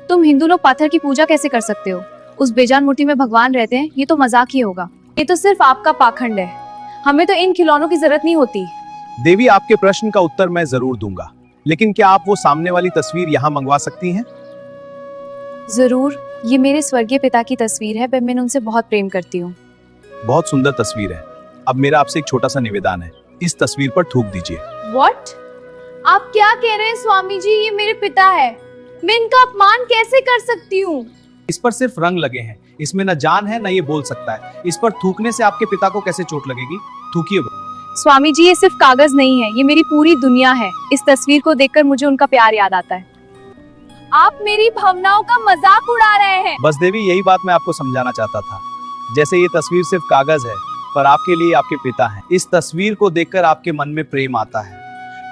तुम हिंदू लोग पत्थर की पूजा कैसे कर सकते हो? उस बेजान मूर्ति में भगवान रहते हैं, ये तो मजाक ही होगा। ये तो सिर्फ आपका पाखंड है। हमें तो इन खिलौनों की जरूरत नहीं होती। देवी, आपके प्रश्न का उत्तर मैं जरूर दूंगा, लेकिन क्या आप वो सामने वाली तस्वीर यहाँ मंगवा सकती हैं? जरूर, ये मेरे स्वर्गीय पिता की तस्वीर है। मैं उनसे बहुत प्रेम करती हूँ। बहुत सुंदर तस्वीर है। अब मेरा आपसे एक छोटा सा निवेदन है, इस तस्वीर पर थूक दीजिए। What? आप क्या कह रहे हैं स्वामी जी? ये मेरे पिता है, मैं इनका अपमान कैसे कर सकती हूँ? इस पर सिर्फ रंग लगे हैं, इसमें न जान है न ये बोल सकता है। इस पर थूकने से आपके पिता को कैसे चोट लगेगी? थूकिए। स्वामी जी, ये सिर्फ कागज नहीं है, ये मेरी पूरी दुनिया है। इस तस्वीर को देखकर मुझे उनका प्यार याद आता है। आप मेरी भावनाओं का मजाक उड़ा रहे हैं। बस देवी, यही बात मैं आपको समझाना चाहता था। जैसे ये तस्वीर सिर्फ कागज है, पर आपके लिए आपके पिता हैं। इस तस्वीर को देखकर आपके मन में प्रेम आता है।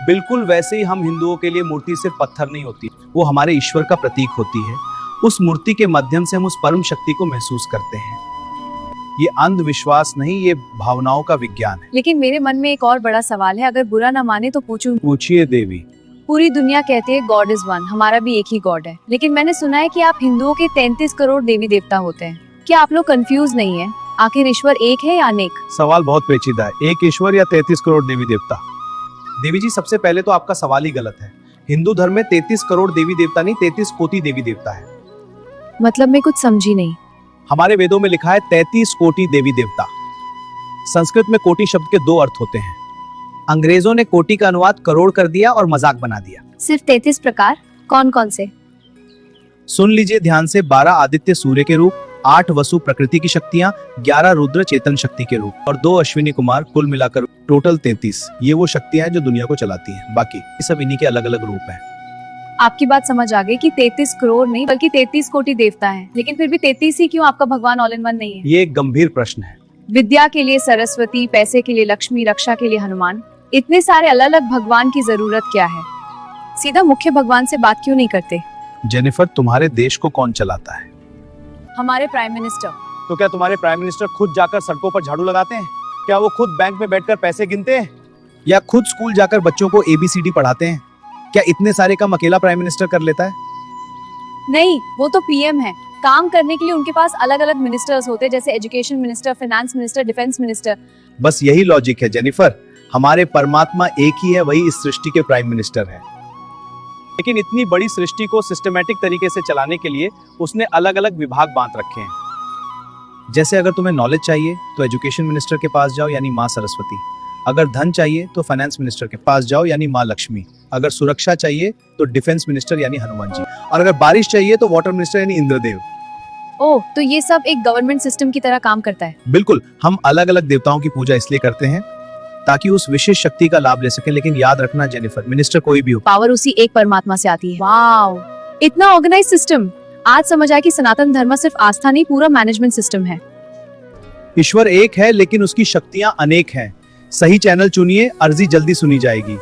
बिल्कुल वैसे ही हम हिंदुओं के लिए मूर्ति सिर्फ पत्थर नहीं होती, वो हमारे ईश्वर का प्रतीक होती है। उस मूर्ति के माध्यम से हम उस परम शक्ति को महसूस करते हैं। ये अंधविश्वास नहीं, ये भावनाओं का विज्ञान है। लेकिन मेरे मन में एक और बड़ा सवाल है, अगर बुरा ना माने तो पूछूं? पूछिए देवी। पूरी दुनिया कहती है गॉड इज वन, हमारा भी एक ही गॉड है, लेकिन मैंने सुना है कि आप हिंदुओं के 33 करोड़ देवी देवता होते हैं। क्या आप लोग कंफ्यूज नहीं है? आखिर ईश्वर एक है या अनेक? सवाल बहुत पेचीदा है। एक ईश्वर या 33 करोड़ देवी देवता? देवी जी, सबसे पहले तो आपका सवाल ही गलत है। हिंदू धर्म में 33 करोड़ देवी देवता नहीं, 33 कोटि देवी देवता है। मतलब मैं कुछ समझी नहीं। हमारे वेदों में लिखा है 33 कोटि देवी देवता। संस्कृत में कोटि शब्द के दो अर्थ होते हैं। अंग्रेजों ने कोटि का अनुवाद करोड़ कर दिया और मजाक बना दिया। सिर्फ 33 प्रकार? कौन कौन से? सुन लीजिए ध्यान से। 12 आदित्य सूर्य के रूप, 8 वसु प्रकृति की शक्तियां, 11 रुद्र चेतन शक्ति के रूप और 2 अश्विनी कुमार, कुल मिलाकर टोटल 33। ये वो शक्तियां हैं जो दुनिया को चलाती हैं। बाकी ये सब इन्हीं के अलग अलग रूप हैं। आपकी बात समझ आ गई कि 33 करोड़ नहीं बल्कि 33 कोटि देवता हैं। लेकिन फिर भी 33 ही क्यों? आपका भगवान ऑल इन वन नहीं है? ये एक गंभीर प्रश्न है। विद्या के लिए सरस्वती, पैसे के लिए लक्ष्मी, रक्षा के लिए हनुमान, इतने सारे अलग अलग भगवान की जरूरत क्या है? सीधा मुख्य भगवान से बात क्यों नहीं करते? जेनिफर, तुम्हारे देश को कौन चलाता है? हमारे प्राइम मिनिस्टर। तो क्या तुम्हारे प्राइम मिनिस्टर खुद जाकर सड़कों पर झाड़ू लगाते हैं? क्या वो खुद बैंक में बैठकर पैसे गिनते हैं? या खुद स्कूल जाकर बच्चों को ABCD पढ़ाते हैं? क्या इतने सारे काम अकेला प्राइम मिनिस्टर कर लेता है? नहीं, वो तो PM है। काम करने के लिए उनके पास अलग अलग मिनिस्टर्स होते हैं, जैसे education minister, finance minister, defence minister. बस यही लॉजिक है जेनिफर। हमारे परमात्मा एक ही है, वही इस सृष्टि के प्राइम मिनिस्टर है। लेकिन इतनी बड़ी सृष्टि को सिस्टमैटिक तरीके से चलाने के लिए उसने अलग अलग विभाग बांट रखे हैं। जैसे अगर तुम्हें नॉलेज चाहिए तो एजुकेशन मिनिस्टर के पास जाओ, यानी माँ सरस्वती। अगर धन चाहिए तो फाइनेंस मिनिस्टर के पास जाओ, यानी माँ लक्ष्मी। अगर सुरक्षा चाहिए तो डिफेंस मिनिस्टर यानी हनुमान जी। और अगर बारिश चाहिए तो वाटर मिनिस्टर यानी इंद्रदेव। ओह, तो ये सब एक गवर्नमेंट सिस्टम की तरह काम करता है। बिल्कुल। हम अलग अलग देवताओं की पूजा इसलिए करते हैं ताकि उस विशेष शक्ति का लाभ ले सके। लेकिन याद रखना जेनिफर, मिनिस्टर कोई भी हो, पावर उसी एक परमात्मा से आती है। वाओ, इतना ऑर्गेनाइज सिस्टम। आज समझ आया कि सनातन धर्म सिर्फ आस्था नहीं, पूरा मैनेजमेंट सिस्टम है। ईश्वर एक है लेकिन उसकी शक्तियां अनेक हैं। सही चैनल चुनिए, अर्जी जल्दी सुनी जाएगी।